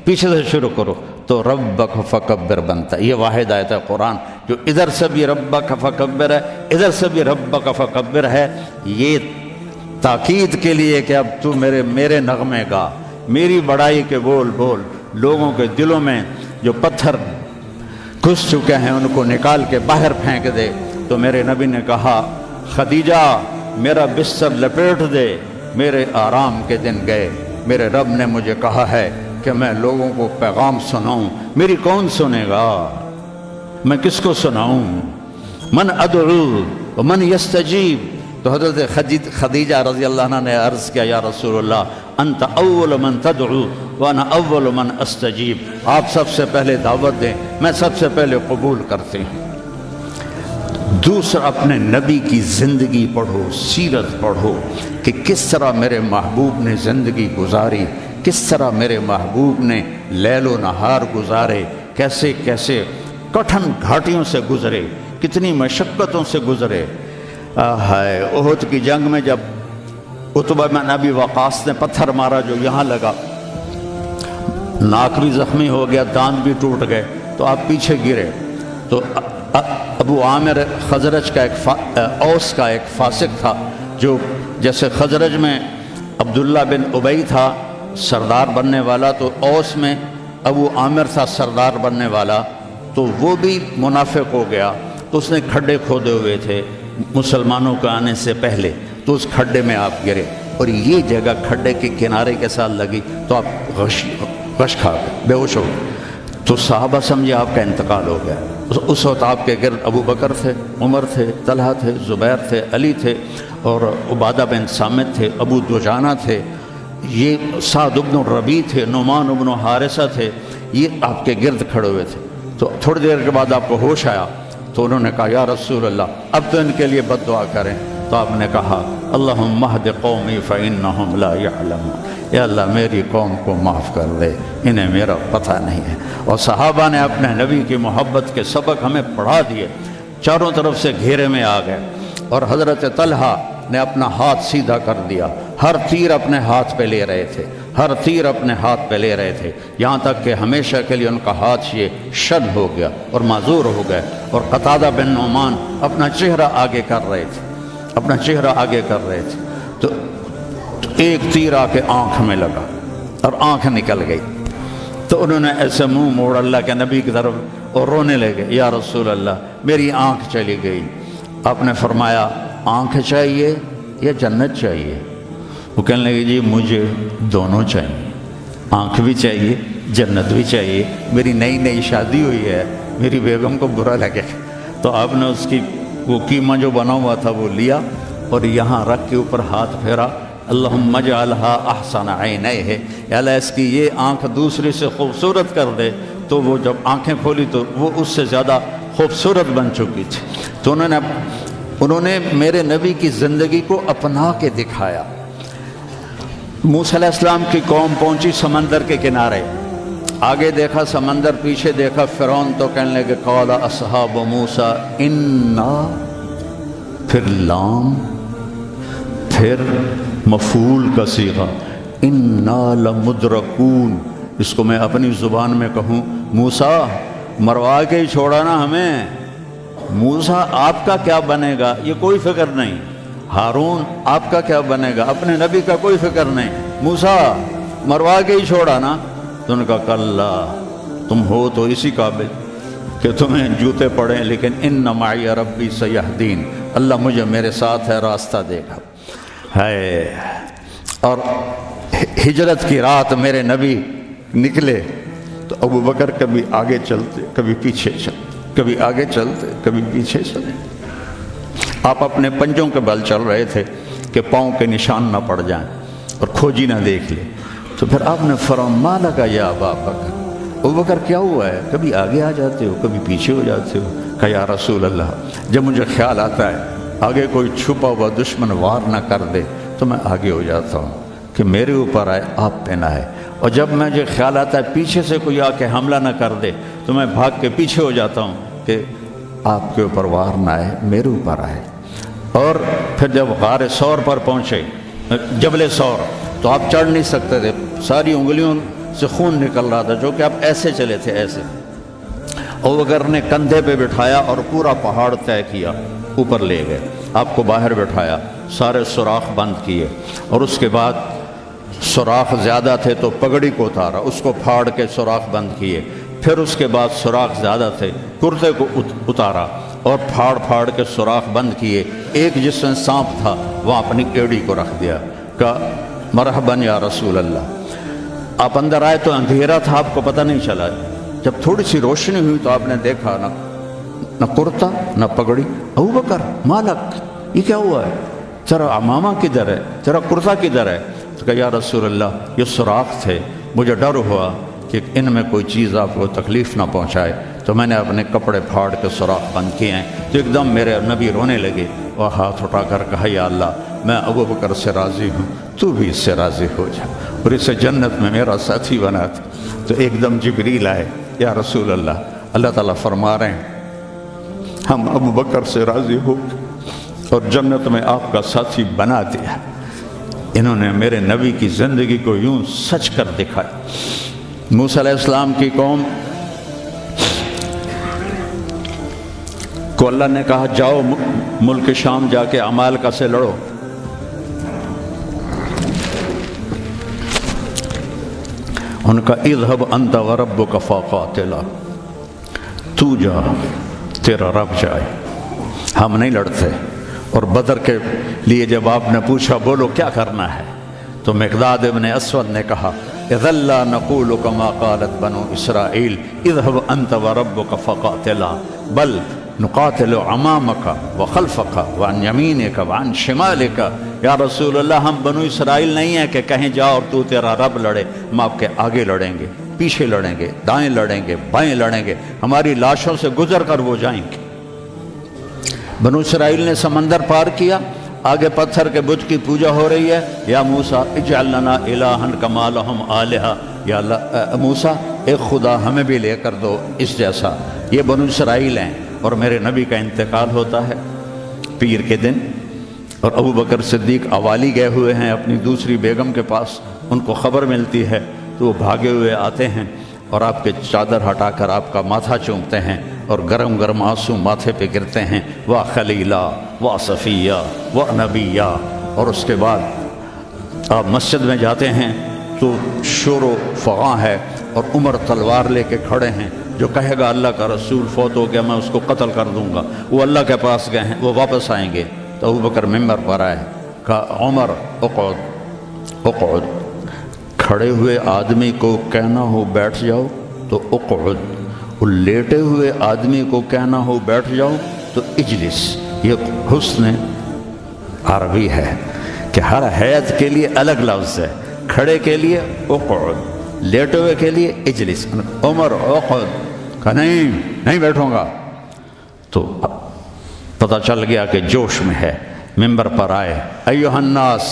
پیچھے سے شروع کرو تو ربک فکبر بنتا ہے۔ یہ واحد آیت ہے قرآن جو ادھر سے بھی ربک فکبر ہے، ادھر سے بھی ربک فکبر ہے۔ یہ تاکید کے لیے کہ اب تو میرے نغمے گا، میری بڑائی کے بول بول، لوگوں کے دلوں میں جو پتھر گھس چکے ہیں ان کو نکال کے باہر پھینک دے۔ تو میرے نبی نے کہا خدیجہ میرا بستر لپیٹ دے، میرے آرام کے دن گئے، میرے رب نے مجھے کہا ہے کہ میں لوگوں کو پیغام سناؤں، میری کون سنے گا، میں کس کو سناؤں؟ من ادعو ومن یستجیب۔ تو حضرت خدیجہ رضی اللہ عنہ نے عرض کیا یا رسول اللہ انت اول من تدعو وانا اول من استجیب، آپ سب سے پہلے دعوت دیں، میں سب سے پہلے قبول کرتے ہیں۔ دوسرا اپنے نبی کی زندگی پڑھو، سیرت پڑھو کہ کس طرح میرے محبوب نے زندگی گزاری، کس طرح میرے محبوب نے لیل و نہار گزارے، کیسے کیسے کٹھن گھاٹیوں سے گزرے، کتنی مشقتوں سے گزرے۔ ہائے احد کی جنگ میں جب عتبہ بن ابی وقاص نے پتھر مارا جو یہاں لگا، ناک بھی زخمی ہو گیا، دانت بھی ٹوٹ گئے، تو آپ پیچھے گرے۔ تو ابو عامر خزرج کا اوس کا ایک فاسق تھا، جو جیسے خزرج میں عبداللہ بن ابی تھا سردار بننے والا، تو اوس میں ابو عامر تھا سردار بننے والا، تو وہ بھی منافق ہو گیا۔ تو اس نے کھڈے کھودے ہوئے تھے مسلمانوں کے آنے سے پہلے، تو اس کھڈے میں آپ گرے، اور یہ جگہ کھڈے کے کنارے کے ساتھ لگی، تو آپ غش کھا گئے، بے ہوش ہو گئے۔ تو صحابہ سمجھے آپ کا انتقال ہو گیا۔ اس وقت آپ کے گرد ابو بکر تھے، عمر تھے، طلحہ تھے، زبیر تھے، علی تھے، اور عبادہ بن صامت تھے، ابو دجانہ تھے، یہ سعد بن الربیع تھے، نعمان بن حارثہ تھے، یہ آپ کے گرد کھڑے ہوئے تھے۔ تو تھوڑی دیر کے بعد آپ کو ہوش آیا، تو انہوں نے کہا یا رسول اللہ اب تو ان کے لیے بد دعا کریں۔ تو آپ نے کہا اللہم اہد قومی فإنہم لا یعلمون، یا اللہ میری قوم کو معاف کر دے، انہیں میرا پتہ نہیں ہے۔ اور صحابہ نے اپنے نبی کی محبت کے سبق ہمیں پڑھا دیے، چاروں طرف سے گھیرے میں آ گئے، اور حضرت طلحہ نے اپنا ہاتھ سیدھا کر دیا، ہر تیر اپنے ہاتھ پہ لے رہے تھے، ہر تیر اپنے ہاتھ پہ لے رہے تھے، یہاں تک کہ ہمیشہ کے لیے ان کا ہاتھ یہ شل ہو گیا اور معذور ہو گئے۔ اور قتادہ بن نعمان اپنا چہرہ آگے کر رہے تھے، اپنا چہرہ آگے کر رہے تھے، تو ایک تیر آ کے آنکھ میں لگا اور آنکھ نکل گئی۔ تو انہوں نے ایسے منہ موڑ اللہ کے نبی کی طرف اور رونے لگے، یا رسول اللہ میری آنکھ چلی گئی۔ آپ نے فرمایا آنکھ چاہیے یا جنت چاہیے؟ وہ کہنے لگے جی مجھے دونوں چاہیے، آنکھ بھی چاہیے، جنت بھی چاہیے، میری نئی نئی شادی ہوئی ہے، میری بیگم کو برا لگے۔ تو آپ نے اس کی وہ قیمہ جو بنا ہوا تھا وہ لیا اور یہاں رکھ کے اوپر ہاتھ پھیرا، اللہم اجعلھا احسن عینیہ، یا اللہ اس کی یہ آنکھ دوسری سے خوبصورت کر دے۔ تو وہ جب آنکھیں کھولی تو وہ اس سے زیادہ خوبصورت بن چکی تھی۔ تو انہوں نے میرے نبی کی زندگی کو اپنا کے دکھایا۔ موسیٰ علیہ السلام کی قوم پہنچی سمندر کے کنارے، آگے دیکھا سمندر، پیچھے دیکھا فرعون، تو کہنے لگے قال اصحاب موسیٰ انا، پھر لام، پھر مفعول کا صیغہ، انا لمدرکون۔ اس کو میں اپنی زبان میں کہوں، موسیٰ مروا کے ہی چھوڑا نا ہمیں، موسیٰ آپ کا کیا بنے گا یہ کوئی فکر نہیں، ہارون آپ کا کیا بنے گا، اپنے نبی کا کوئی فکر نہیں، موسیٰ مروا کے ہی چھوڑا نا۔ تو ان کا کلا، تم ہو تو اسی قابل کہ تمہیں جوتے پڑیں، لیکن ان معی ربی سیہدین، اللہ مجھے میرے ساتھ ہے، راستہ دے گا ہے۔ اور ہجرت کی رات میرے نبی نکلے تو ابو بکر کبھی آگے چلتے کبھی پیچھے چلتے، کبھی آگے چلتے کبھی پیچھے چلتے۔ آپ اپنے پنجوں کے بل چل رہے تھے کہ پاؤں کے نشان نہ پڑ جائیں اور کھوجی نہ دیکھ لے۔ تو پھر آپ نے فرمایا ما لکا یا ابا بکر، ابو بکر کیا ہوا ہے، کبھی آگے آ جاتے ہو کبھی پیچھے ہو جاتے ہو؟ کہا یا رسول اللہ جب مجھے خیال آتا ہے آگے کوئی چھپا ہوا دشمن وار نہ کر دے تو میں آگے ہو جاتا ہوں کہ میرے اوپر آئے، آپ پہ نہ آئے، اور جب مجھے خیال آتا ہے پیچھے سے کوئی آ کے حملہ نہ کر دے تو میں بھاگ کے پیچھے ہو جاتا ہوں کہ آپ کے اوپر وار نہ آئے، میرے اوپر آئے۔ اور پھر جب غار ثور پر پہنچے، جبل ثور، تو آپ چڑھ نہیں سکتے تھے، ساری انگلیوں سے خون نکل رہا تھا، جو کہ اب ایسے چلے تھے ایسے۔ ابوبکر نے کندھے پہ بٹھایا اور پورا پہاڑ طے کیا، اوپر لے گئے، آپ کو باہر بٹھایا، سارے سوراخ بند کیے، اور اس کے بعد سوراخ زیادہ تھے تو پگڑی کو اتارا، اس کو پھاڑ کے سوراخ بند کیے، پھر اس کے بعد سوراخ زیادہ تھے، کرتے کو اتارا اور پھاڑ پھاڑ کے سوراخ بند کیے۔ ایک جس میں سانپ تھا وہاں اپنی ایڑی کو رکھ دیا، کہا مرحباً یا رسول اللہ۔ آپ اندر آئے تو اندھیرا تھا، آپ کو پتہ نہیں چلا، جب تھوڑی سی روشنی ہوئی تو آپ نے دیکھا نہ کرتا نہ پگڑی۔ ابوبکر مالک، یہ کیا ہوا ہے؟ ذرا عمامہ کدھر ہے، ذرا کرتا کدھر ہے؟ تو کہا یا رسول اللہ یہ سوراخ تھے، مجھے ڈر ہوا کہ ان میں کوئی چیز آپ کو تکلیف نہ پہنچائے، تو میں نے اپنے کپڑے پھاڑ کے سوراخ بند کیے ہیں۔ تو ایک دم میرے نبی رونے لگے اور ہاتھ اٹھا کر کہا یا اللہ میں ابوبکر سے راضی ہوں، تو بھی اس سے راضی ہو جا اور اسے جنت میں میرا ساتھی بنا دے۔ تو ایک دم جبریل آئے، یا رسول اللہ، اللہ تعالیٰ فرما رہے ہیں ہم ابوبکر سے راضی ہو اور جنت میں آپ کا ساتھی بنا دیا۔ انہوں نے میرے نبی کی زندگی کو یوں سچ کر دکھایا۔ موسیٰ علیہ السلام کی قوم کو اللہ نے کہا جاؤ ملک شام جا کے عمالقہ سے لڑو۔ ان کا اذهب انت وربک فقاتلا، تو جا تیرا رب جائے، ہم نہیں لڑتے۔ اور بدر کے لیے جب آپ نے پوچھا بولو کیا کرنا ہے، تو مقداد ابن اسود نے کہا اذا لا نقول كما قالت بنو اسرائیل اذهب انت وربک فقاتلا بل نقاتل امامک وخلفک وعن یمینک وعن شمالک۔ یا رسول اللہ ہم بنو اسرائیل نہیں ہیں کہ کہیں جاؤ اور تو تیرا رب لڑے، ہم آپ کے آگے لڑیں گے، پیچھے لڑیں گے، دائیں لڑیں گے، بائیں لڑیں گے، ہماری لاشوں سے گزر کر وہ جائیں گے۔ بنو اسرائیل نے سمندر پار کیا، آگے پتھر کے بت کی پوجا ہو رہی ہے۔ یا موسیٰ اجعل لنا الہا کما لہم آلہہ، یا اللہ موسیٰ ایک خدا ہمیں بھی لے کر دو اس جیسا۔ یہ بنو اسرائیل ہیں، اور میرے نبی کا انتقال ہوتا ہے پیر کے دن، اور ابوبکر صدیق اوالی گئے ہوئے ہیں اپنی دوسری بیگم کے پاس، ان کو خبر ملتی ہے تو وہ بھاگے ہوئے آتے ہیں اور آپ کے چادر ہٹا کر آپ کا ماتھا چومتے ہیں اور گرم گرم آنسو ماتھے پہ گرتے ہیں، وا خلیلہ وا صفیہ وا نبیہ۔ اور اس کے بعد آپ مسجد میں جاتے ہیں تو شور و فغاں ہے، اور عمر تلوار لے کے کھڑے ہیں، جو کہے گا اللہ کا رسول فوت ہو گیا میں اس کو قتل کر دوں گا، وہ اللہ کے پاس گئے ہیں، وہ واپس آئیں گے۔ تو ابوبکر ممبر پر آئے، کہا عمر اقعد اقعد، کھڑے ہوئے آدمی کو کہنا ہو بیٹھ جاؤ تو اقعد، اور لیٹے ہوئے آدمی کو کہنا ہو بیٹھ جاؤ تو اجلس۔ یہ حسن عربی ہے کہ ہر حیت کے لیے الگ لفظ ہے، کھڑے کے لیے اقعد، لیٹے ہوئے کے لیے اجلس۔ عمر اقعد، کہا نہیں بیٹھوں گا۔ تو پتہ چل گیا کہ جوش میں ہے، ممبر پر آئے، ایھا الناس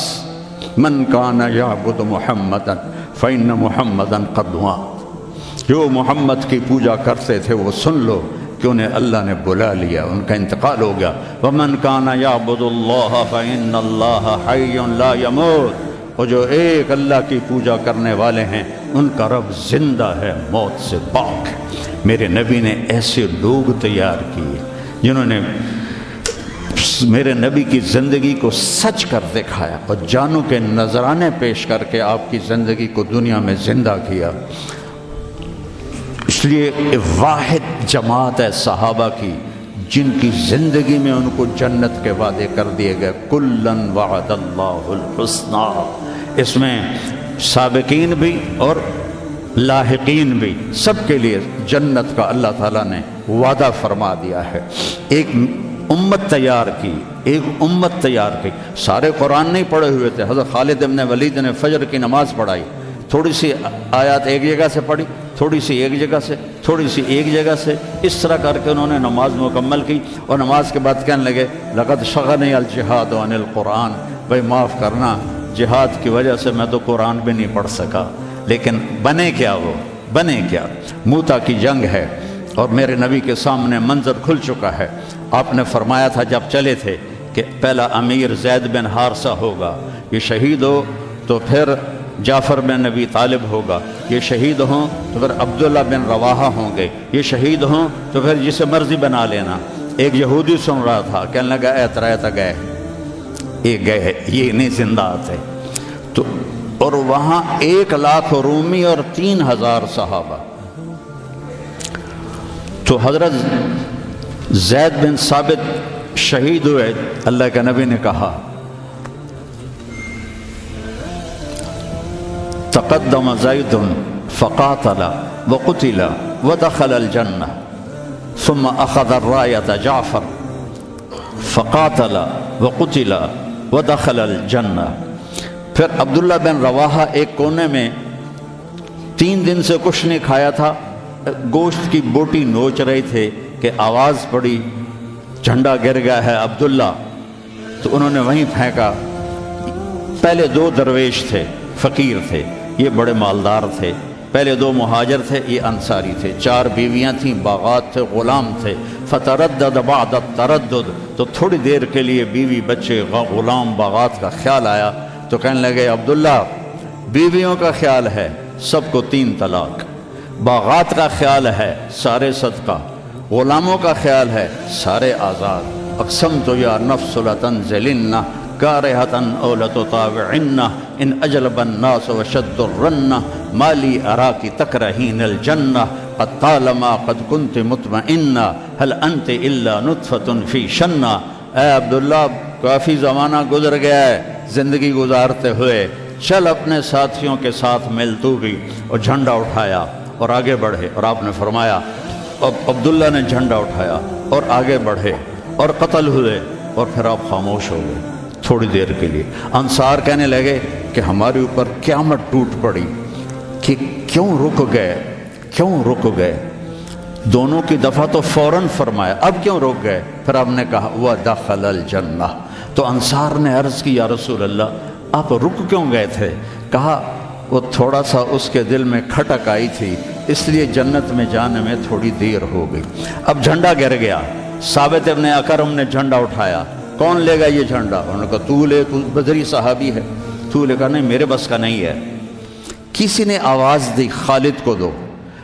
من کان یعبد محمدا فإن محمدا قد مات، جو محمد کی پوجا کرتے تھے وہ سن لو کہ انہیں اللہ نے بلا لیا، ان کا انتقال ہو گیا۔ ومن کان یعبد اللہ فإن اللہ حی لا یموت، اور جو ایک اللہ کی پوجا کرنے والے ہیں ان کا رب زندہ ہے، موت سے پاک ہے۔ میرے نبی نے ایسے لوگ تیار کیے جنہوں نے میرے نبی کی زندگی کو سچ کر دکھایا اور جانوں کے نذرانے پیش کر کے آپ کی زندگی کو دنیا میں زندہ کیا۔ اس لیے واحد جماعت ہے صحابہ کی جن کی زندگی میں ان کو جنت کے وعدے کر دیے گئے، کلن وعد اللہ الحسنی۔ اس میں سابقین بھی اور لاحقین بھی، سب کے لیے جنت کا اللہ تعالیٰ نے وعدہ فرما دیا ہے۔ ایک امت تیار کی، ایک امت تیار کی۔ سارے قرآن نہیں پڑھے ہوئے تھے، حضرت خالد بن ولید نے فجر کی نماز پڑھائی، تھوڑی سی آیات ایک جگہ سے پڑھی، تھوڑی سی ایک جگہ سے، تھوڑی سی ایک جگہ سے، اس طرح کر کے انہوں نے نماز مکمل کی۔ اور نماز کے بعد کہنے لگے لقد شغلنی الجہاد عن القرآن، بھائی معاف کرنا، جہاد کی وجہ سے میں تو قرآن بھی نہیں پڑھ سکا۔ لیکن بنے کیا، وہ بنے کیا؟ موتا کی جنگ ہے اور میرے نبی کے سامنے منظر کھل چکا ہے۔ آپ نے فرمایا تھا جب چلے تھے کہ پہلا امیر زید بن حارثہ ہوگا، یہ شہید ہو تو پھر جعفر بن ابی طالب ہوگا، یہ شہید ہوں تو پھر عبداللہ بن رواحہ ہوں گے، یہ شہید ہوں تو پھر جسے مرضی بنا لینا۔ ایک یہودی سن رہا تھا، کہنے لگا اے ترائے گئے، یہ گئے، یہ نہیں زندہ آتے۔ تو اور وہاں 1,00,000 رومی اور 3,000 صحابہ۔ تو حضرت زید بن ثابت شہید ہوئے، اللہ کے نبی نے کہا تقدم زید فقاتل وقتل ودخل الجنہ ثم اخذ الراية جعفر فقاتل وقتل ودخل الجنہ۔ پھر عبداللہ بن رواحہ ایک کونے میں 3 دن سے کچھ نہیں کھایا تھا، گوشت کی بوٹی نوچ رہے تھے کہ آواز پڑی جھنڈا گر گیا ہے عبداللہ، تو انہوں نے وہیں پھینکا۔ پہلے 2 درویش تھے، فقیر تھے، یہ بڑے مالدار تھے، پہلے 2 مہاجر تھے، یہ انصاری تھے، 4 بیویاں تھیں، باغات تھے، غلام تھے۔ فتردد بعد التردد، تو تھوڑی دیر کے لیے بیوی بچے غلام باغات کا خیال آیا، تو کہنے لگے عبداللہ بیویوں کا خیال ہے سب کو 3 طلاق، باغات کا خیال ہے سارے صدقہ، غلاموں کا خیال ہے سارے آزاد۔ اقسمت یا نفس لتنزلن کارہۃ او لتطاوعن ان اجلب الناس وشد الرن ما لی اراکی تکرہین الجنہ قد طالما قد کنت مطمئنہ هل انت الا نطفۃ فی شنہ۔ اے عبداللہ کافی زمانہ گزر گیا ہے زندگی گزارتے ہوئے، چل اپنے ساتھیوں کے ساتھ مل تو بھی۔ اور جھنڈا اٹھایا اور آگے بڑھے، اور آپ نے فرمایا عبداللہ نے جھنڈا اٹھایا اور آگے بڑھے اور قتل ہوئے، اور پھر آپ خاموش ہو گئے تھوڑی دیر کے لیے۔ انصار کہنے لگے کہ ہمارے اوپر قیامت ٹوٹ پڑی کہ کیوں رک گئے۔ دونوں کی دفعہ تو فوراً فرمایا، اب کیوں رک گئے؟ پھر آپ نے کہا وَدَخَلَ الْجَنَّةَ۔ تو انصار نے عرض کی یا رسول اللہ آپ رک کیوں گئے تھے؟ کہا وہ تھوڑا سا اس کے دل میں کھٹک آئی تھی، اس لیے جنت میں جانے میں تھوڑی دیر ہو گئی۔ اب جھنڈا گر گیا، ثابت ابن اکرم نے جھنڈا اٹھایا، کون لے گا یہ جھنڈا؟ انہوں نے کہا تو لے، تو بدری صحابی ہے، تو لے۔ کہا نہیں میرے بس کا نہیں ہے۔ کسی نے آواز دی خالد کو دو۔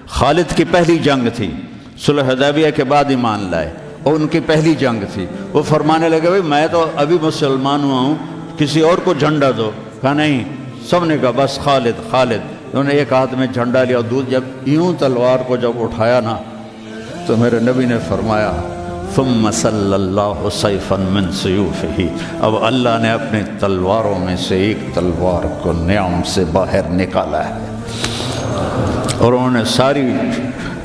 خالد کی پہلی جنگ تھی، صلح حدیبیہ کے بعد ایمان لائے، اور ان کی پہلی جنگ تھی۔ وہ فرمانے لگے بھائی میں تو ابھی مسلمان ہوا ہوں، کسی اور کو جھنڈا دو۔ کہا نہیں، سب نے کہا بس خالد۔ انہوں نے ایک ہاتھ میں جھنڈا لیا، جب یوں تلوار کو جب اٹھایا نا تو میرے نبی نے فرمایا ثم صلی اللہ سیفا من سیوفہ، اب اللہ نے اپنے تلواروں میں سے ایک تلوار کو نیام سے باہر نکالا ہے، اور انہوں نے ساری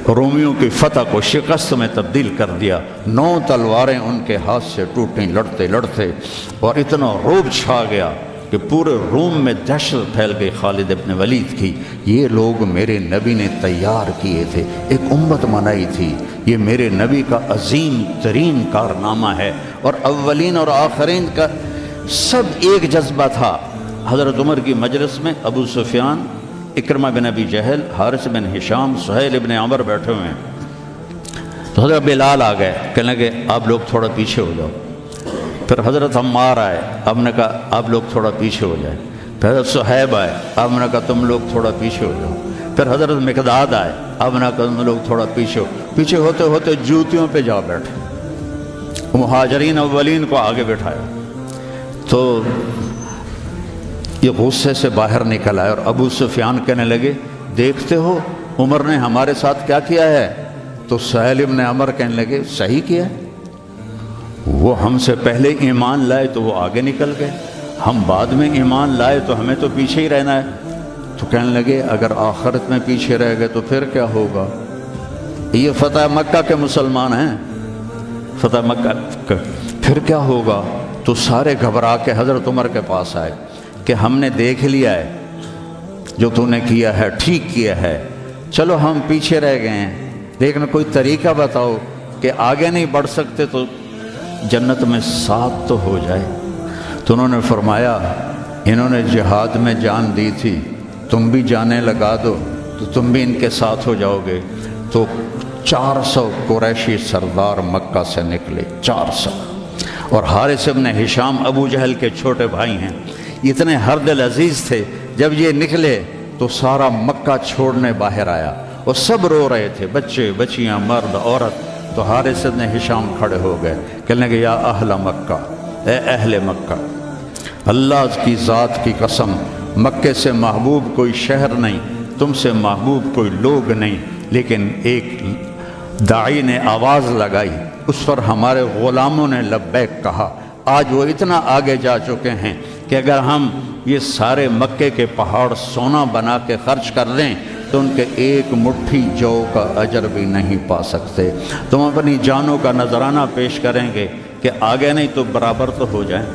رومیوں کی فتح کو شکست میں تبدیل کر دیا۔ 9 تلواریں ان کے ہاتھ سے ٹوٹیں لڑتے لڑتے، اور اتنا رعب چھا گیا کہ پورے روم میں دہشت پھیل گئی خالد ابن ولید کی۔ یہ لوگ میرے نبی نے تیار کیے تھے، ایک امت بنائی تھی، یہ میرے نبی کا عظیم ترین کارنامہ ہے، اور اولین اور آخرین کا سب ایک جذبہ تھا۔ حضرت عمر کی مجلس میں ابو سفیان، اکرمہ بن ابی جہل، حارث بن ہشام، سہیل ابن عمر بیٹھے ہوئے ہیں، تو حضرت بلال آ گئے، کہنے لگے آپ لوگ تھوڑا پیچھے ہو جاؤ۔ پھر حضرت عمار آئے، آپ نے کہا آپ لوگ تھوڑا پیچھے ہو جائیں۔ پھر حضرت صہیب آئے، آپ نے کہا تم لوگ تھوڑا پیچھے ہو جاؤ۔ پھر حضرت مقداد آئے، آپ نے کہا تم لوگ تھوڑا پیچھے ہوتے ہوتے جوتیوں پہ جا بیٹھے، مہاجرین اولین کو آگے بٹھایا۔ تو یہ غصے سے باہر نکل آئے، اور ابو سفیان کہنے لگے دیکھتے ہو عمر نے ہمارے ساتھ کیا کیا ہے؟ تو سہیل ابن عمر کہنے لگے صحیح کیا ہے، وہ ہم سے پہلے ایمان لائے تو وہ آگے نکل گئے، ہم بعد میں ایمان لائے تو ہمیں تو پیچھے ہی رہنا ہے۔ تو کہنے لگے اگر آخرت میں پیچھے رہ گئے تو پھر کیا ہوگا؟ یہ فتح مکہ کے مسلمان ہیں، فتح مکہ پھر کیا ہوگا؟ تو سارے گھبرا کے حضرت عمر کے پاس آئے کہ ہم نے دیکھ لیا ہے جو تو نے کیا ہے ٹھیک کیا ہے، چلو ہم پیچھے رہ گئے ہیں، لیکن کوئی طریقہ بتاؤ کہ آگے نہیں بڑھ سکتے تو جنت میں ساتھ تو ہو جائے۔ تو انہوں نے فرمایا انہوں نے جہاد میں جان دی تھی، تم بھی جانیں لگا دو تو تم بھی ان کے ساتھ ہو جاؤ گے۔ تو 400 قریشی سردار مکہ سے نکلے، 400، اور حارث ابن ہشام ابو جہل کے چھوٹے بھائی ہیں، اتنے ہر دل عزیز تھے جب یہ نکلے تو سارا مکہ چھوڑنے باہر آیا اور سب رو رہے تھے، بچے بچیاں مرد عورت۔ تو حارث بن ہشام کھڑے ہو گئے، کہنے لگے یا اہل مکہ، اے اہل مکہ، اللہ کی ذات کی قسم، مکے سے محبوب کوئی شہر نہیں، تم سے محبوب کوئی لوگ نہیں، لیکن ایک داعی نے آواز لگائی، اس پر ہمارے غلاموں نے لبیک کہا۔ آج وہ اتنا آگے جا چکے ہیں کہ اگر ہم یہ سارے مکے کے پہاڑ سونا بنا کے خرچ کر دیں تو ان کے ایک مٹھی جو کا اجر بھی نہیں پا سکتے۔ تم اپنی جانوں کا نذرانہ پیش کریں گے کہ آگے نہیں تو برابر تو ہو جائیں۔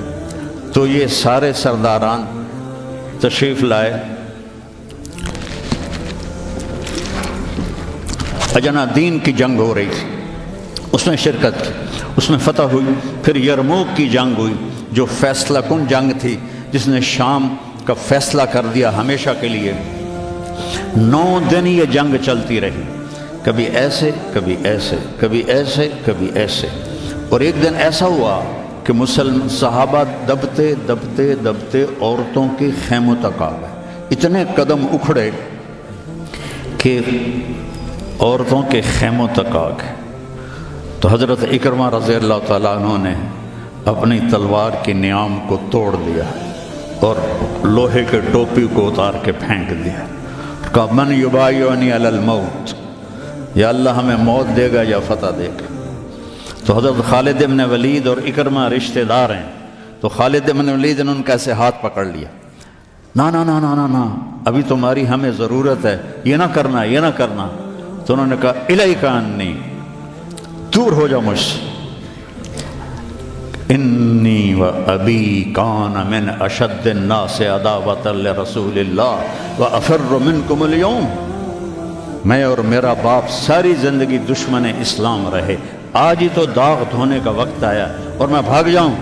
تو یہ سارے سرداران تشریف لائے، اجنا دین کی جنگ ہو رہی تھی، اس میں شرکت کی، اس میں فتح ہوئی۔ پھر یرموک کی جنگ ہوئی جو فیصلہ کن جنگ تھی، جس نے شام کا فیصلہ کر دیا ہمیشہ کے لیے۔ 9 دن یہ جنگ چلتی رہی، کبھی ایسے کبھی ایسے کبھی ایسے کبھی ایسے، اور ایک دن ایسا ہوا کہ مسلم صحابہ دبتے دبتے دبتے عورتوں کے خیموں تک آ گئے، اتنے قدم اکھڑے کہ عورتوں کے خیموں تک آ گئے۔ تو حضرت اکرمہ رضی اللہ تعالیٰ عنہ نے اپنی تلوار کی نیام کو توڑ دیا اور لوہے کے ٹوپی کو اتار کے پھینک دیا، کہا من یبایعنی علی الموت، یا اللہ ہمیں موت دے گا یا فتح دے گا۔ تو حضرت خالد بن ولید اور اکرمہ رشتہ دار ہیں، تو خالد بن ولید نے ان کا ایسے ہاتھ پکڑ لیا، نا نا نا نا نا نا، ابھی تمہاری ہمیں ضرورت ہے، یہ نہ کرنا یہ نہ کرنا۔ تو انہوں نے کہا الیک عنی، دور ہو جاؤ مجھ سے، انی و ابی کان من اشد الناس عداوۃ لرسول اللہ و افر منکم اليوم، میں اور میرا باپ ساری زندگی دشمن اسلام رہے، آج ہی تو داغ دھونے کا وقت آیا اور میں بھاگ جاؤں۔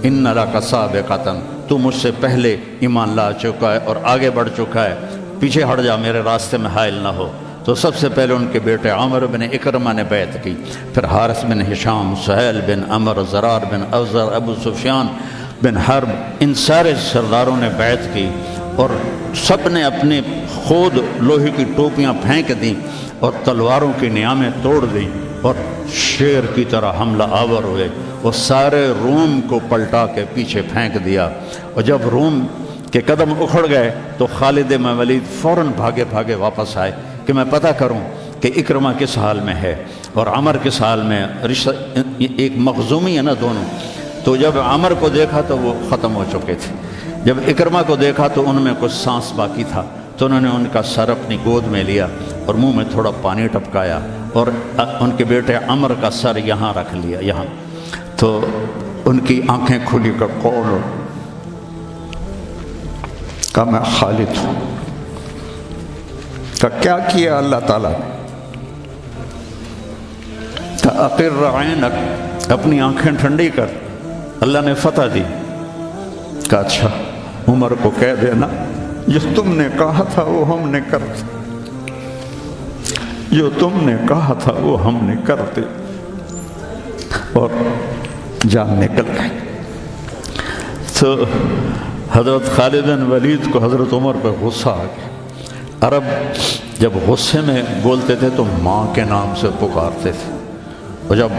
ان لک سابقۃ، تو مجھ سے پہلے ایمان لا چکا ہے اور آگے بڑھ چکا ہے، پیچھے ہٹ جا، میرے راستے میں حائل نہ ہو۔ تو سب سے پہلے ان کے بیٹے عامر بن اکرمہ نے بیعت کی، پھر حارث بن ہشام، سہیل بن عمر، زرار بن اوزر، ابو سفیان بن حرب، ان سارے سرداروں نے بیعت کی، اور سب نے اپنے خود لوہے کی ٹوپیاں پھینک دیں اور تلواروں کی نیامیں توڑ دیں اور شیر کی طرح حملہ آور ہوئے، اور سارے روم کو پلٹا کے پیچھے پھینک دیا۔ اور جب روم کے قدم اکھڑ گئے تو خالد بن ولید فوراً بھاگے بھاگے واپس آئے کہ میں پتہ کروں کہ اکرمہ کس حال میں ہے اور عمر کس حال میں، رشتہ ایک مخزومی ہے نا دونوں۔ تو جب عمر کو دیکھا تو وہ ختم ہو چکے تھے، جب اکرمہ کو دیکھا تو ان میں کچھ سانس باقی تھا، تو انہوں نے ان کا سر اپنی گود میں لیا اور منہ میں تھوڑا پانی ٹپکایا اور ان کے بیٹے عمر کا سر یہاں رکھ لیا، یہاں۔ تو ان کی آنکھیں کھلی کر کون ہو؟ کہا میں خالد ہوں۔ کہا کیا کیا اللہ تعالیٰ نے؟ کہا اقر عینک، اپنی آنکھیں ٹھنڈی کر، اللہ نے فتح دی۔ کہا اچھا، عمر کو کہہ دینا جو تم نے کہا تھا وہ ہم نے کر دیا، جو تم نے کہا تھا وہ ہم نے کر دیا۔ اور جان نکل گئی۔ تو حضرت خالد بن ولید کو حضرت عمر پہ غصہ آ گیا۔ عرب جب غصے میں بولتے تھے تو ماں کے نام سے پکارتے تھے، اور جب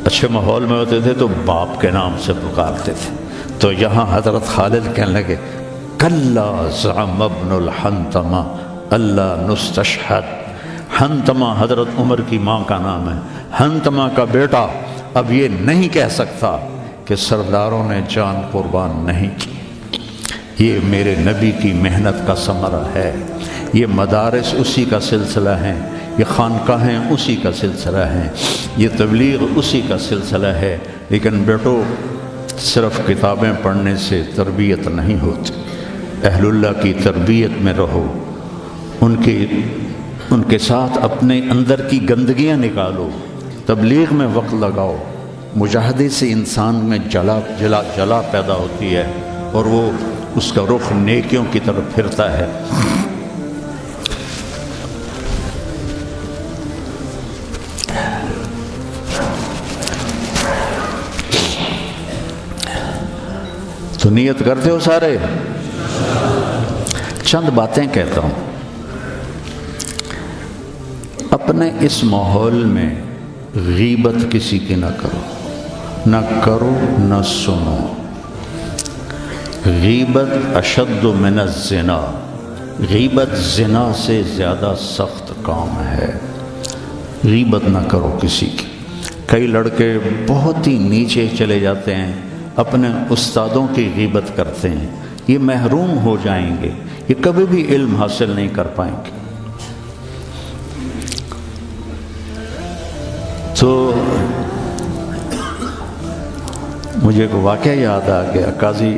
اچھے ماحول میں ہوتے تھے تو باپ کے نام سے پکارتے تھے۔ تو یہاں حضرت خالد کہنے لگے کلا زعم ابن الحنتمہ اللہ نستشہد۔ حنتمہ حضرت عمر کی ماں کا نام ہے، حنتمہ کا بیٹا اب یہ نہیں کہہ سکتا کہ سرداروں نے جان قربان نہیں کی۔ یہ میرے نبی کی محنت کا ثمرہ ہے، یہ مدارس اسی کا سلسلہ ہیں، یہ خانقاہیں اسی کا سلسلہ ہیں، یہ تبلیغ اسی کا سلسلہ ہے۔ لیکن بیٹو، صرف کتابیں پڑھنے سے تربیت نہیں ہوتی، اہل اللہ کی تربیت میں رہو، ان کے ساتھ اپنے اندر کی گندگیاں نکالو، تبلیغ میں وقت لگاؤ۔ مجاہدے سے انسان میں جلا پیدا ہوتی ہے اور وہ اس کا رخ نیکیوں کی طرف پھرتا ہے۔ تو تو نیت کرتے ہو سارے؟ چند باتیں کہتا ہوں. اپنے اس ماحول میں غیبت کسی کی نہ کرو، نہ کرو نہ سنو. غیبت اشد من الزنا، غیبت زنا سے زیادہ سخت کام ہے. غیبت نہ کرو کسی کی. کئی لڑکے بہت ہی نیچے چلے جاتے ہیں، اپنے استادوں کی غیبت کرتے ہیں. یہ محروم ہو جائیں گے، یہ کبھی بھی علم حاصل نہیں کر پائیں گے. تو مجھے ایک واقعہ یاد آ گیا. قاضی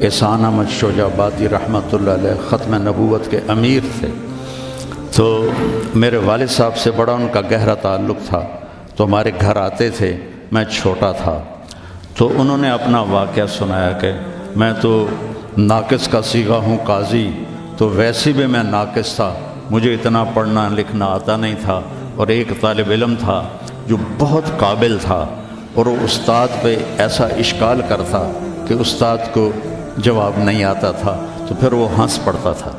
احسان احمد شجاع آبادی رحمۃ اللہ علیہ ختم نبوت کے امیر تھے. تو میرے والد صاحب سے بڑا ان کا گہرا تعلق تھا. تو ہمارے گھر آتے تھے، میں چھوٹا تھا. تو انہوں نے اپنا واقعہ سنایا کہ میں تو ناقص کا صیغہ ہوں قاضی، تو ویسے بھی میں ناقص تھا، مجھے اتنا پڑھنا لکھنا آتا نہیں تھا. اور ایک طالب علم تھا جو بہت قابل تھا، اور وہ استاد پہ ایسا اشکال کرتا کہ استاد کو جواب نہیں آتا تھا، تو پھر وہ ہنس پڑتا تھا.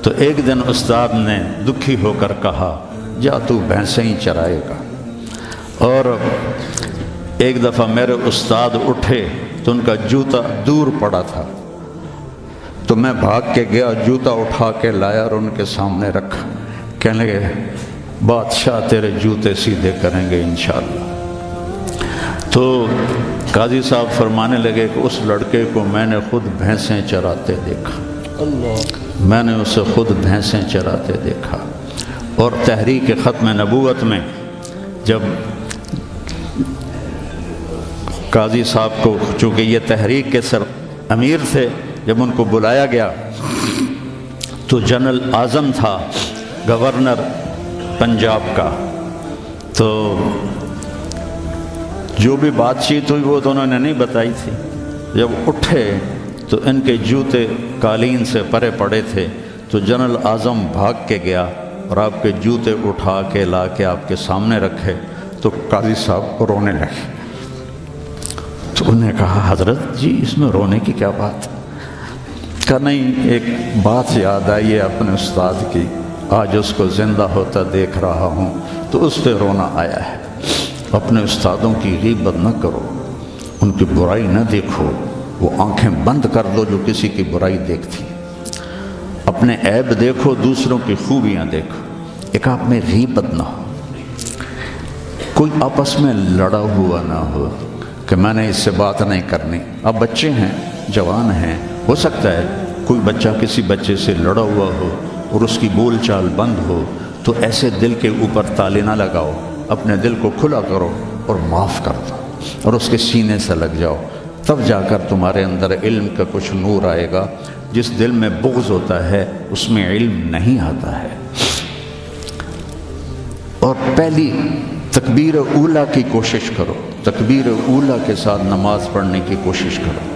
تو ایک دن استاد نے دکھی ہو کر کہا جا تو بھینسیں ہی چرائے گا. اور ایک دفعہ میرے استاد اٹھے تو ان کا جوتا دور پڑا تھا. تو میں بھاگ کے گیا، جوتا اٹھا کے لایا اور ان کے سامنے رکھا. کہنے لگے بادشاہ تیرے جوتے سیدھے کریں گے انشاءاللہ. تو قاضی صاحب فرمانے لگے کہ اس لڑکے کو میں نے خود بھینسیں چراتے دیکھا، میں نے اسے خود بھینسیں چراتے دیکھا. اور تحریک ختم نبوت میں جب قاضی صاحب کو، چونکہ یہ تحریک کے سر امیر تھے، جب ان کو بلایا گیا تو جنرل اعظم تھا گورنر پنجاب کا. تو جو بھی بات چیت ہوئی وہ تو انہوں نے نہیں بتائی تھی. جب اٹھے تو ان کے جوتے قالین سے پرے پڑے تھے. تو جنرل اعظم بھاگ کے گیا اور آپ کے جوتے اٹھا کے لا کے آپ کے سامنے رکھے. تو قاضی صاحب رونے لگے. تو انہوں نے کہا حضرت جی اس میں رونے کی کیا بات؟ کہا نہیں، ایک بات یاد آئی ہے اپنے استاد کی، آج اس کو زندہ ہوتا دیکھ رہا ہوں تو اس پہ رونا آیا ہے. اپنے استادوں کی غیبت نہ کرو، ان کی برائی نہ دیکھو. وہ آنکھیں بند کر دو جو کسی کی برائی دیکھتی. اپنے عیب دیکھو، دوسروں کی خوبیاں دیکھو. ایک آپ میں غیبت نہ ہو. کوئی آپس میں لڑا ہوا نہ ہو کہ میں نے اس سے بات نہیں کرنی. اب بچے ہیں، جوان ہیں، ہو سکتا ہے کوئی بچہ کسی بچے سے لڑا ہوا ہو اور اس کی بول چال بند ہو، تو ایسے دل کے اوپر تالے نہ لگاؤ. اپنے دل کو کھلا کرو اور معاف کر دو اور اس کے سینے سے لگ جاؤ. تب جا کر تمہارے اندر علم کا کچھ نور آئے گا. جس دل میں بغض ہوتا ہے اس میں علم نہیں آتا ہے. اور پہلی تکبیر اولیٰ کی کوشش کرو. تکبیر اولیٰ کے ساتھ نماز پڑھنے کی کوشش کرو.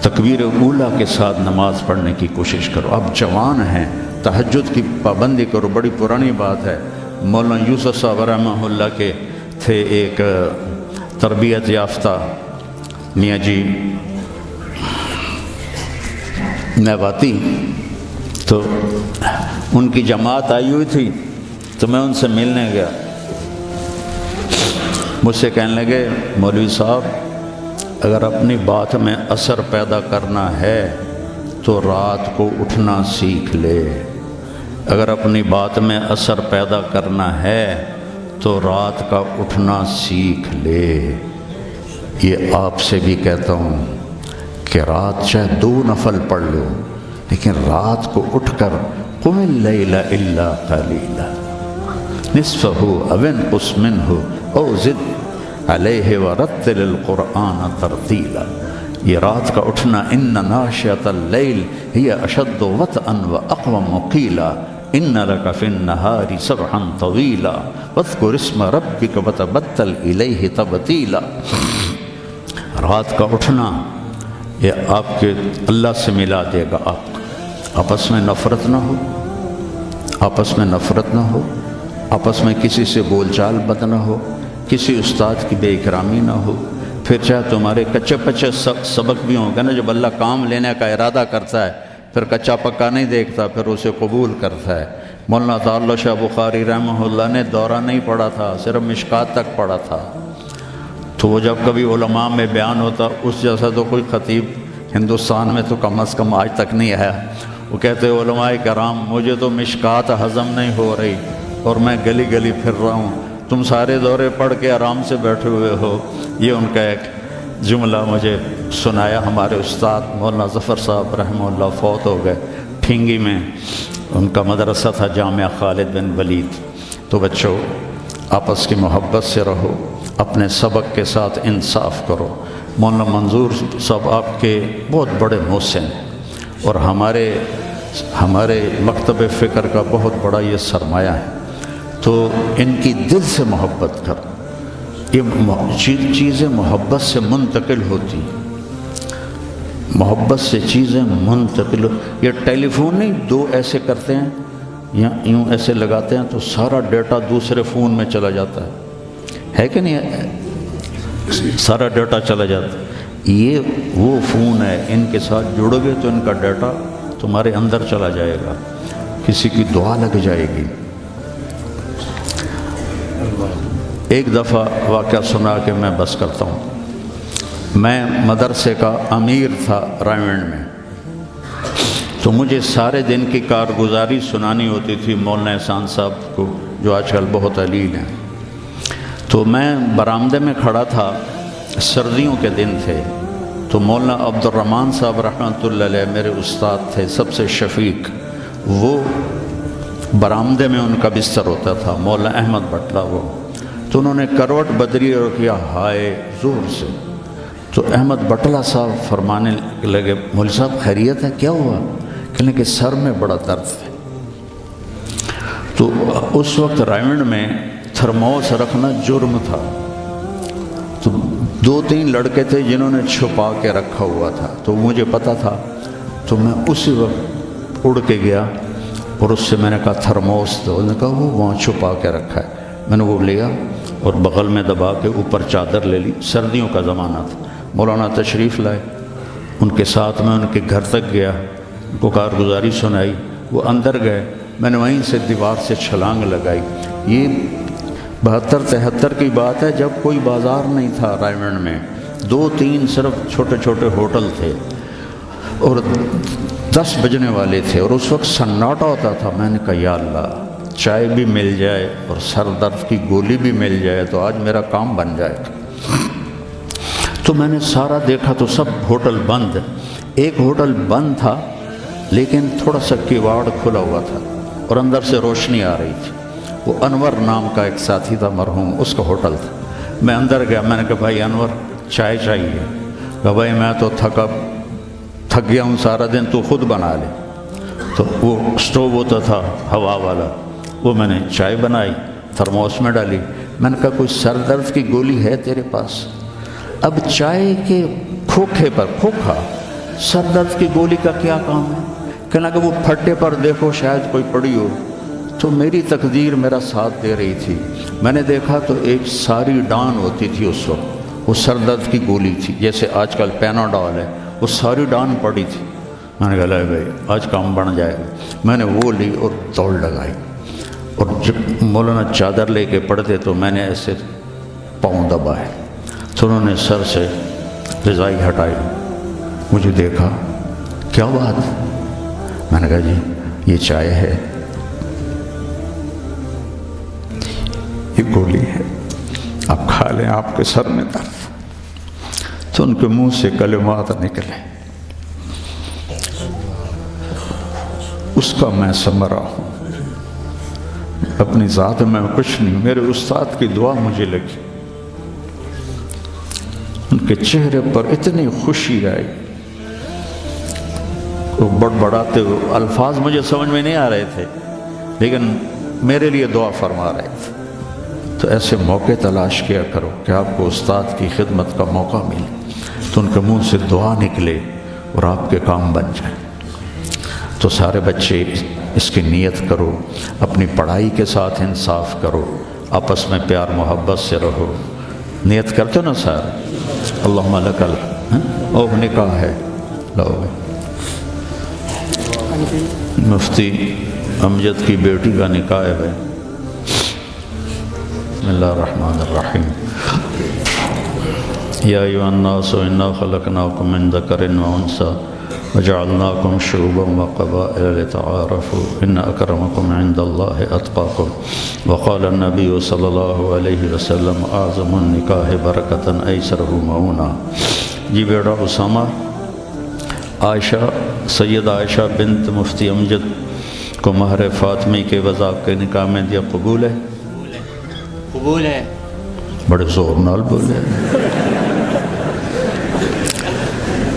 تکبیر اولیٰ کے ساتھ نماز پڑھنے کی کوشش کرو. آپ جوان ہیں، تہجد کی پابندی کرو. بڑی پرانی بات ہے. مولانا یوسف صاحب رحمہ اللہ کے تھے ایک تربیت یافتہ میاں جی نباتی. تو ان کی جماعت آئی ہوئی تھی تو میں ان سے ملنے گیا. مجھ سے کہنے لگے مولوی صاحب اگر اپنی بات میں اثر پیدا کرنا ہے تو رات کو اٹھنا سیکھ لے. اگر اپنی بات میں اثر پیدا کرنا ہے تو رات کا اٹھنا سیکھ لے. یہ آپ سے بھی کہتا ہوں کہ رات چاہے 2 نفل پڑھ لو، لیکن رات کو اٹھ کر قم اللیل الا قلیلا نصفہ او انقص منہ او زد علیہ ورتل القرآن ترتیلا. یہ رات کا اٹھنا ان ناشئۃ اللیل ہی اشد وطئا واقوم قیلا ان لک فی النہار سبحا طویلا واذکر اسم ربک وتبتل الیہ تبتیلا. رات کا اٹھنا یہ آپ کے اللہ سے ملا دے گا. آپ آپس میں نفرت نہ ہو، آپس میں نفرت نہ ہو، آپس میں کسی سے بول چال بد نہ ہو، کسی استاد کی بے اکرامی نہ ہو. پھر پھر چاہے تمہارے کچے پچے سبق بھی ہوں گے نا، جب اللہ کام لینے کا ارادہ کرتا ہے پھر کچا پکا نہیں دیکھتا، پھر اسے قبول کرتا ہے۔ مولانا تعالی شاہ بخاری رحمہ اللہ نے دورہ نہیں پڑھا تھا، صرف مشکات تک پڑھا تھا، تو وہ جب کبھی علماء میں بیان ہوتا اس جیسا تو کوئی خطیب ہندوستان میں تو کم از کم آج تک نہیں آیا۔ وہ کہتے علماء کرام مجھے تو مشکات ہضم نہیں ہو رہی اور میں گلی گلی پھر رہا ہوں، تم سارے دورے پڑھ کے آرام سے بیٹھے ہوئے ہو۔ یہ ان کا ایک جملہ مجھے سنایا ہمارے استاد مولانا ظفر صاحب رحمہ اللہ، فوت ہو گئے ٹھینگی میں، ان کا مدرسہ تھا جامعہ خالد بن ولید۔ تو بچوں آپس کی محبت سے رہو، اپنے سبق کے ساتھ انصاف کرو۔ مولانا منظور صاحب آپ کے بہت بڑے محسن اور ہمارے مکتب فکر کا بہت بڑا یہ سرمایہ ہے، تو ان کی دل سے محبت کرو۔ یہ چیزیں محبت سے منتقل ہوتی، محبت سے چیزیں منتقل۔ یہ ٹیلی فون نہیں، دو ایسے کرتے ہیں یا یوں ایسے لگاتے ہیں تو سارا ڈیٹا دوسرے فون میں چلا جاتا ہے کہ نہیں؟ سارا ڈیٹا چلا جاتا ہے۔ یہ وہ فون ہے، ان کے ساتھ جڑو گے تو ان کا ڈیٹا تمہارے اندر چلا جائے گا، کسی کی دعا لگ جائے گی۔ ایک دفعہ واقعہ سنا کہ میں بس کرتا ہوں۔ میں مدرسے کا امیر تھا رائیونڈ میں، تو مجھے سارے دن کی کارگزاری سنانی ہوتی تھی مولانا احسان صاحب کو، جو آج کل بہت علیل ہیں۔ تو میں برآمدے میں کھڑا تھا، سردیوں کے دن تھے، تو مولانا عبد الرحمن صاحب رحمۃ اللہ علیہ میرے استاد تھے، سب سے شفیق، وہ برآمدے میں ان کا بستر ہوتا تھا، مولانا احمد بٹلہ وہ، تو انہوں نے کروٹ بدلی اور کیا ہائے زور سے، تو احمد بٹلہ صاحب فرمانے لگے مولوی صاحب خیریت ہے، کیا ہوا؟ کہنے کہ سر میں بڑا درد ہے۔ تو اس وقت رائیونڈ میں تھرموس رکھنا جرم تھا، تو 2-3 لڑکے تھے جنہوں نے چھپا کے رکھا ہوا تھا، تو مجھے پتا تھا، تو میں اسی وقت اڑ کے گیا اور اس سے میں نے کہا تھرموس دو، انہوں نے کہا وہ وہاں چھپا کے رکھا ہے۔ میں نے وہ لیا اور بغل میں دبا کے اوپر چادر لے لی، سردیوں کا زمانہ تھا۔ مولانا تشریف لائے، ان کے ساتھ میں ان کے گھر تک گیا، ان کو کارگزاری سنائی، وہ اندر گئے، میں نے وہیں سے دیوار سے چھلانگ لگائی۔ یہ 72-73 کی بات ہے، جب کوئی بازار نہیں تھا رائیونڈ میں، 2-3 صرف چھوٹے چھوٹے ہوٹل تھے اور 10 بجنے والے تھے، اور اس وقت سناٹا ہوتا تھا۔ میں نے کہا یا اللہ چائے بھی مل جائے اور سر درد کی گولی بھی مل جائے تو آج میرا کام بن جائے گا۔ تو میں نے سارا دیکھا تو سب ہوٹل بند، ایک ہوٹل بند تھا لیکن تھوڑا سا کیواڑ کھلا ہوا تھا اور اندر سے روشنی آ رہی تھی۔ وہ انور نام کا ایک ساتھی تھا مرحوم، اس کا ہوٹل تھا۔ میں اندر گیا، میں نے کہا بھائی انور چائے چاہیے؟ کہا بھائی میں تو تھک گیا ہوں سارا دن، تو خود بنا لے۔ تو وہ سٹوو ہوتا تھا ہوا والا، وہ میں نے چائے بنائی، تھرموس میں ڈالی۔ میں نے کہا کوئی سر درد کی گولی ہے تیرے پاس؟ اب چائے کے کھوکھے پر کھوکھا، سر درد کی گولی کا کیا کام ہے؟ کہنا کہ وہ پھٹے پر دیکھو شاید کوئی پڑی ہو۔ تو میری تقدیر میرا ساتھ دے رہی تھی، میں نے دیکھا تو ایک ساری ڈان ہوتی تھی اس وقت، وہ سر درد کی گولی تھی، جیسے آج کل پیناڈول ہے، وہ ساری ڈان پڑی تھی۔ میں نے کہا لے بھائی آج کام بن جائے گا۔ میں نے وہ لی اور دوڑ لگائی، اور جب مولانا چادر لے کے پڑھتے تو میں نے ایسے پاؤں دبائے، تو انہوں نے سر سے رضائی ہٹائی، مجھے دیکھا، کیا بات؟ میں نے کہا جی یہ چائے ہے، یہ گولی ہے، آپ کھا لیں، آپ کے سر میں درد۔ تو ان کے منہ سے کلمات نکلے، اس کا میں ثمرہ ہوں، اپنی ذات میں کچھ نہیں، میرے استاد کی دعا مجھے لگی۔ ان کے چہرے پر اتنی خوشی آئی، وہ بڑبڑاتے ہوئے، الفاظ مجھے سمجھ میں نہیں آ رہے تھے لیکن میرے لیے دعا فرما رہے تھے۔ تو ایسے موقع تلاش کیا کرو کہ آپ کو استاد کی خدمت کا موقع ملے، تو ان کے منہ سے دعا نکلے اور آپ کے کام بن جائیں۔ تو سارے بچے اس کی نیت کرو، اپنی پڑھائی کے ساتھ انصاف کرو، آپس میں پیار محبت سے رہو۔ نیت کرتے ہو نا سارے؟ اللہم لکل او نکاح ہے لو مفتی امجد کی بیٹی کا نکاح ہے بسم اللہ الرحمن الرحیم یا ایھا الناس انا خلقناکم من ذکر و انثی وجعلناکم شعوبا وقبائل لتعارفوا ان اکرمکم عند اللہ اتقاکم وقال النبی صلی اللہ علیہ وسلم اعظم النکاح برکتا ایسرہ معونا۔ جی بیٹا اسامہ، عائشہ سید عائشہ بنت مفتی امجد کو مہر فاطمی کے وضع کے نکاح میں دیا، قبول ہے؟ قبول ہے۔ بڑے زور نال بولے۔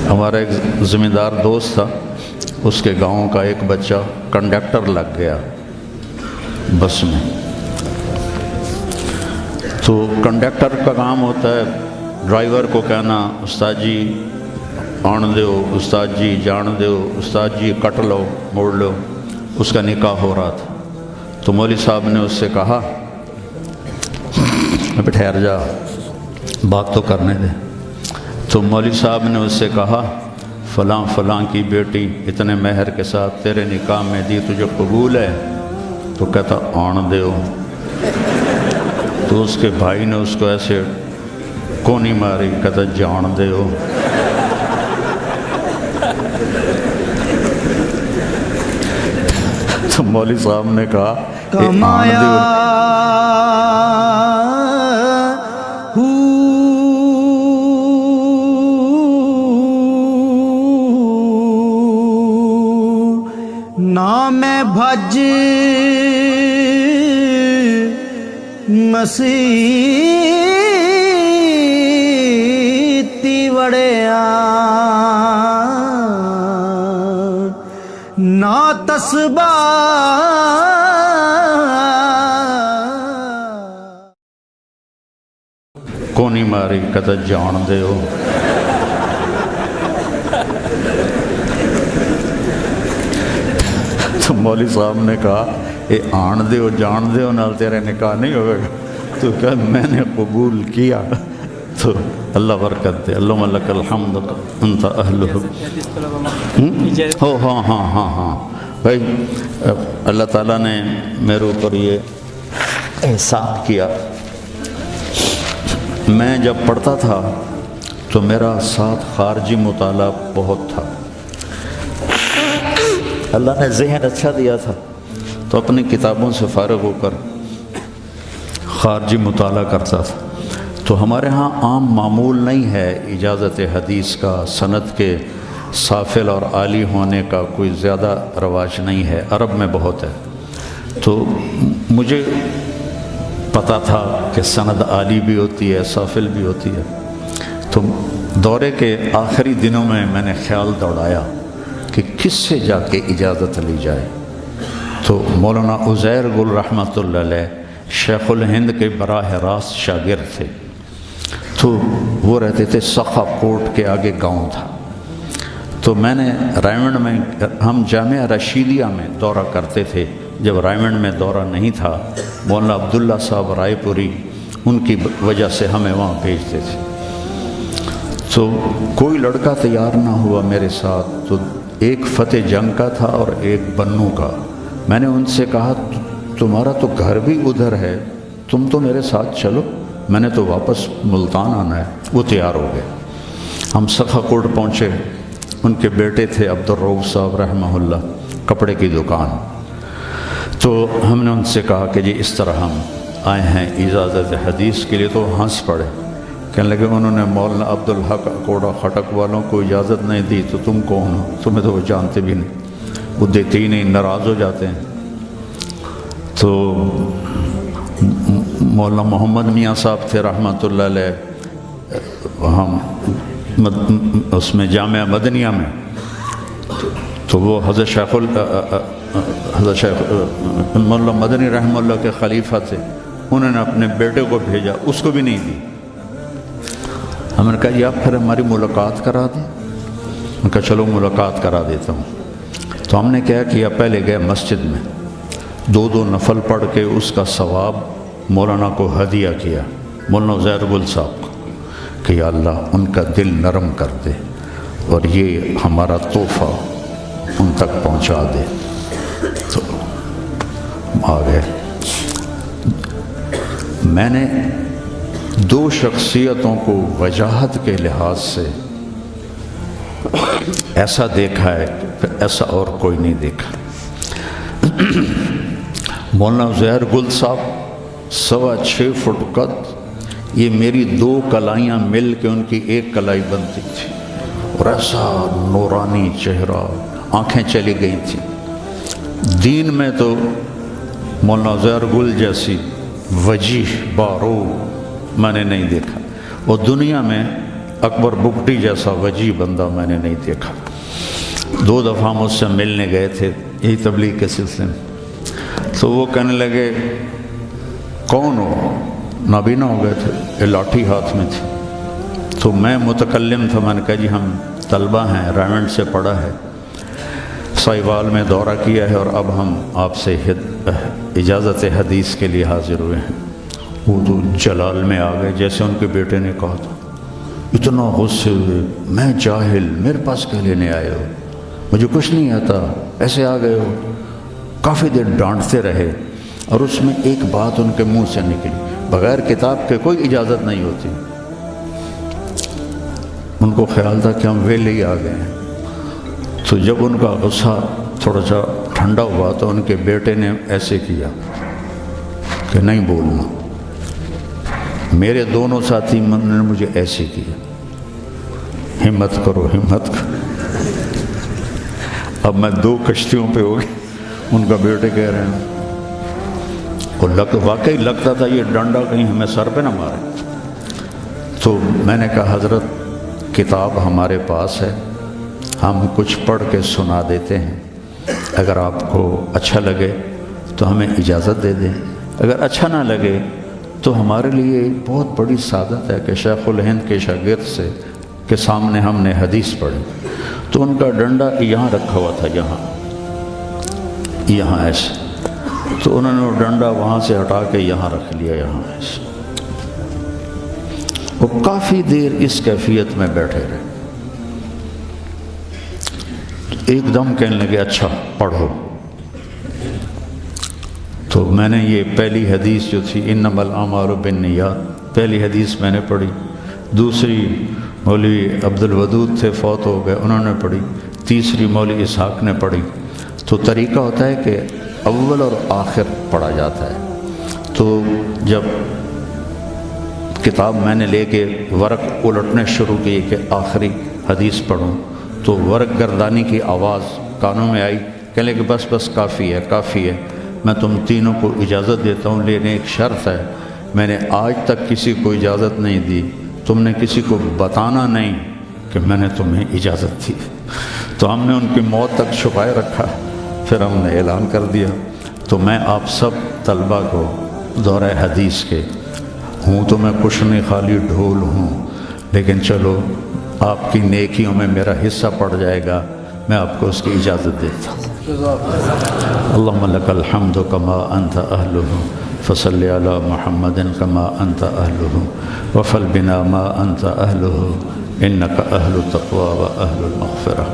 ہمارا ایک زمیندار دوست تھا، اس کے گاؤں کا ایک بچہ کنڈکٹر لگ گیا بس میں۔ تو کنڈکٹر کا کام ہوتا ہے ڈرائیور کو کہنا استاد جی آن دیو، استاد جی جان دیو، استاد جی کٹ لو موڑ لو۔ اس کا نکاح ہو رہا تھا تو مولوی صاحب نے اس سے کہا ابھی ٹھہر جا بات تو کرنے دے۔ تو مولوی صاحب نے اس سے کہا فلاں فلاں کی بیٹی اتنے مہر کے ساتھ تیرے نکاح میں دی، تجھے قبول ہے؟ تو کہتا آن دیو۔ تو اس کے بھائی نے اس کو ایسے کونی ماری، کہتا جان دیو۔ تو مولوی صاحب نے کہا کمایا نام بھج مسیتی وڑیا نا تسبہ کونی ماری، کہتا جان دیو۔ تو مولوی صاحب نے کہا اے آن دیو جان دیو نال تیرے نکاح نہیں ہوئے گا۔ تو کہا میں نے قبول کیا۔ تو اللہ برکت دے، اللہم لک الحمد انت اہلہ۔ ہاں ہاں ہاں ہاں بھائی، اللہ تعالیٰ نے میرے اوپر یہ احسان کیا۔ میں جب پڑھتا تھا تو میرا ساتھ خارجی مطالعہ بہت تھا، اللہ نے ذہن اچھا دیا تھا تو اپنی کتابوں سے فارغ ہو کر خارجی مطالعہ کرتا تھا۔ تو ہمارے ہاں عام معمول نہیں ہے اجازت حدیث کا، سند کے سافل اور عالی ہونے کا کوئی زیادہ رواج نہیں ہے، عرب میں بہت ہے۔ تو مجھے پتہ تھا کہ سند عالی بھی ہوتی ہے، سافل بھی ہوتی ہے۔ تو دورے کے آخری دنوں میں نے خیال دوڑایا کہ کس سے جا کے اجازت لی جائے۔ تو مولانا عزیر گل رحمۃ اللہ علیہ شیخ الہند کے براہ راست شاگرد تھے۔ تو وہ رہتے تھے سخا کوٹ کے آگے گاؤں تھا۔ تو میں نے رائمنڈ میں، ہم جامعہ رشیدیہ میں دورہ کرتے تھے، جب رائمنڈ میں دورہ نہیں تھا مولانا عبداللہ صاحب رائے پوری، ان کی وجہ سے ہمیں وہاں بھیجتے تھے۔ تو کوئی لڑکا تیار نہ ہوا میرے ساتھ، تو ایک فتح جنگ کا تھا اور ایک بنو کا۔ میں نے ان سے کہا تمہارا تو گھر بھی ادھر ہے، تم تو میرے ساتھ چلو، میں نے تو واپس ملتان آنا ہے۔ وہ تیار ہو گئے، ہم سخا کوٹ پہنچے۔ ان کے بیٹے تھے عبدالرؤف صاحب رحمہ اللہ، کپڑے کی دکان۔ تو ہم نے ان سے کہا کہ جی اس طرح ہم آئے ہیں اجازت حدیث کے لیے، تو ہنس پڑے، کہنے لگے انہوں نے مولانا عبدالحق کوڑا خٹک والوں کو اجازت نہیں دی، تو تم کون ہو؟ تمہیں تو وہ جانتے بھی نہیں، وہ دیتے ہی نہیں، ناراض ہو جاتے ہیں۔ تو مولانا محمد میاں صاحب تھے رحمۃ اللہ علیہ، ہم اس میں جامعہ مدنیہ میں، تو وہ حضرت شیخ مولانا مدنی رحمہ اللہ کے خلیفہ تھے، انہوں نے اپنے بیٹے کو بھیجا، اس کو بھی نہیں دی۔ ہم نے کہا یہ آپ پھر ہماری ملاقات کرا دیں؟ انہوں نے کہا چلو ملاقات کرا دیتا ہوں۔ تو ہم نے کیا کیا، پہلے گئے مسجد میں، 2 نفل پڑھ کے اس کا ثواب مولانا کو ہدیہ کیا، مولانا عزیر گل صاحب کو، کہ یا اللہ ان کا دل نرم کر دے اور یہ ہمارا تحفہ ان تک پہنچا دے۔ تو آ گئے۔ میں نے دو شخصیتوں کو وجاہت کے لحاظ سے ایسا دیکھا ہے کہ ایسا اور کوئی نہیں دیکھا۔ مولانا زہر گل صاحب 6.25 فٹ قد، یہ میری 2 کلائیاں مل کے ان کی 1 کلائی بنتی تھی، اور ایسا نورانی چہرہ، آنکھیں چلی گئی تھیں۔ دین میں تو مولانا زہر گل جیسی وجیح بارو میں نے نہیں دیکھا، اور دنیا میں اکبر بگٹی جیسا وجیح بندہ میں نے نہیں دیکھا۔ 2 دفعہ مجھ سے ملنے گئے تھے یہی تبلیغ کے سلسلے میں، تو وہ کہنے لگے کون ہو؟ نابینا ہو گئے تھے، یہ لاٹھی ہاتھ میں تھی۔ تو میں متکلم تھا، میں نے کہا جی ہم طلبہ ہیں، رائمنڈ سے پڑھا ہے، سائیوال میں دورہ کیا ہے، اور اب ہم آپ سے اجازت حدیث کے لیے حاضر ہوئے ہیں۔ وہ تو جلال میں آ گئے، جیسے ان کے بیٹے نے کہا تھا، اتنا غصے ہوئے، میں جاہل، میرے پاس کیا لینے آئے ہو، مجھے کچھ نہیں آتا، ایسے آ گئے ہو۔ کافی دیر ڈانٹتے رہے، اور اس میں ایک بات ان کے منہ سے نکلی، بغیر کتاب کے کوئی اجازت نہیں ہوتی۔ ان کو خیال تھا کہ ہم ویلے ہی آ گئے ہیں۔ تو جب ان کا غصہ تھوڑا سا ٹھنڈا ہوا تو ان کے بیٹے نے ایسے کیا کہ نہیں بولنا۔ میرے دونوں ساتھی نے مجھے ایسے کیا، ہمت کرو ہمت کرو۔ اب میں 2 کشتیوں پہ ہو گیا، ان کا بیٹے کہہ رہے ہیں، اور واقعی لگتا تھا یہ ڈنڈا کہیں ہمیں سر پہ نہ مارے۔ تو میں نے کہا حضرت کتاب ہمارے پاس ہے، ہم کچھ پڑھ کے سنا دیتے ہیں، اگر آپ کو اچھا لگے تو ہمیں اجازت دے دیں، اگر اچھا نہ لگے تو ہمارے لیے بہت بڑی سعادت ہے کہ شیخ الہند کے شاگرد سے کے سامنے ہم نے حدیث پڑھی۔ تو ان کا ڈنڈا یہاں رکھا ہوا تھا، یہاں ایسے، تو انہوں نے وہ ڈنڈا وہاں سے ہٹا کے یہاں رکھ لیا، یہاں ایسے۔ وہ کافی دیر اس کیفیت میں بیٹھے رہے، ایک دم کہنے لگے اچھا پڑھو۔ تو میں نے یہ پہلی حدیث جو تھی انما الاعمال بالنیات، پہلی حدیث میں نے پڑھی، دوسری مولوی عبد الودود تھے فوت ہو گئے، انہوں نے پڑھی، تیسری مولوی اسحاق نے پڑھی۔ تو طریقہ ہوتا ہے کہ اول اور آخر پڑھا جاتا ہے۔ تو جب کتاب میں نے لے کے ورق الٹنے شروع کیے کہ آخری حدیث پڑھوں، تو ورق گردانی کی آواز کانوں میں آئی، کہنے کہ بس بس کافی ہے کافی ہے، میں تم تینوں کو اجازت دیتا ہوں، لیکن ایک شرط ہے، میں نے آج تک کسی کو اجازت نہیں دی، تم نے کسی کو بتانا نہیں کہ میں نے تمہیں اجازت دی۔ تو ہم نے ان کی موت تک چھپائے رکھا، پھر ہم نے اعلان کر دیا۔ تو میں آپ سب طلبہ کو دورہ حدیث کے ہوں تو میں کچھ نہیں، خالی ڈھول ہوں، لیکن چلو آپ کی نیکیوں میں میرا حصہ پڑ جائے گا، میں آپ کو اس کی اجازت دیتا ہوں۔ اللہم لک الحمد کما انت اہلہ فصل علی محمد کما انت اہلہ وفل بنا ما انت اہلہ انک اہل التقوی و اہل المغفرہ۔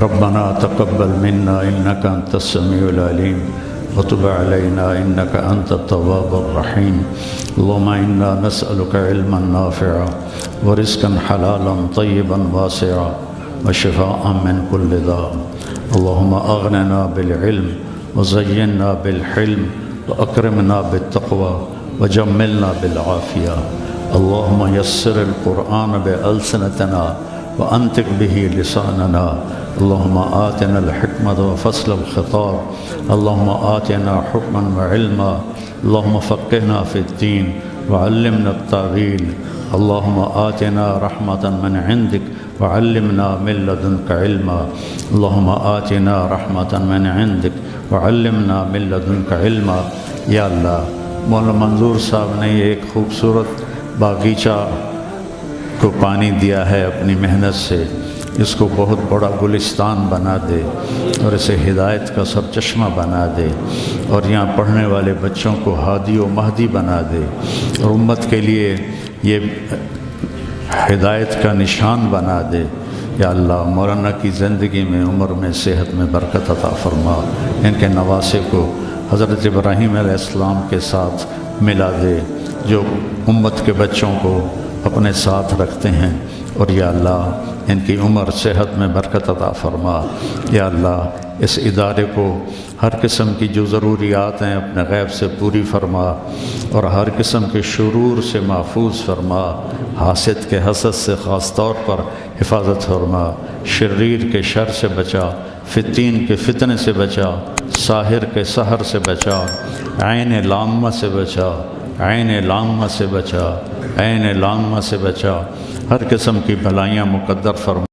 ربنا تقبل منا انک انت السمیع العلیم وتب علینا انک انت التواب الرحیم۔ اللہم انا نسألک علما نافعا ورزقا حلالا طیبا واسعا وشفاء من كل داء۔ اللہم اغننا بالعلم وزیننا بالحلم واکرمنا بالتقوی وجملنا بالعافیہ۔ اللہم یسر القرآن بألسنتنا وانطق به لساننا۔ اللہم آتنا الحکمت وفصل الخطاب۔ اللہم آتنا حکما وعلما۔ اللہم فقہنا فی الدین وعلمنا التاویل۔ اللہم آتنا رحمتا من عندک وعلمنا من لدنک علما۔ اللہم آتنا رحمتا من عندک وعلمنا من لدنک علما۔ یا اللہ، مولانا منظور صاحب نے یہ ایک خوبصورت باغیچہ کو پانی دیا ہے اپنی محنت سے، اس کو بہت بڑا گلستان بنا دے اور اسے ہدایت کا سرچشمہ بنا دے، اور یہاں پڑھنے والے بچوں کو ہادی و مہدی بنا دے، اور امت کے لیے یہ ہدایت کا نشان بنا دے۔ یا اللہ مولانا کی زندگی میں، عمر میں، صحت میں برکت عطا فرما، ان کے نواسے کو حضرت ابراہیم علیہ السلام کے ساتھ ملا دے جو امت کے بچوں کو اپنے ساتھ رکھتے ہیں، اور یا اللہ ان کی عمر صحت میں برکت عطا فرما۔ یا اللہ اس ادارے کو ہر قسم کی جو ضروریات ہیں اپنے غیب سے پوری فرما، اور ہر قسم کے شرور سے محفوظ فرما، حاسد کے حسد سے خاص طور پر حفاظت فرما، شریر کے شر سے بچا، فتین کے فتنے سے بچا، ساحر کے سحر سے بچا، عین لامہ سے بچا، عین لامہ سے بچا، عین لامہ سے بچا، ہر قسم کی بھلائیاں مقدر فرما۔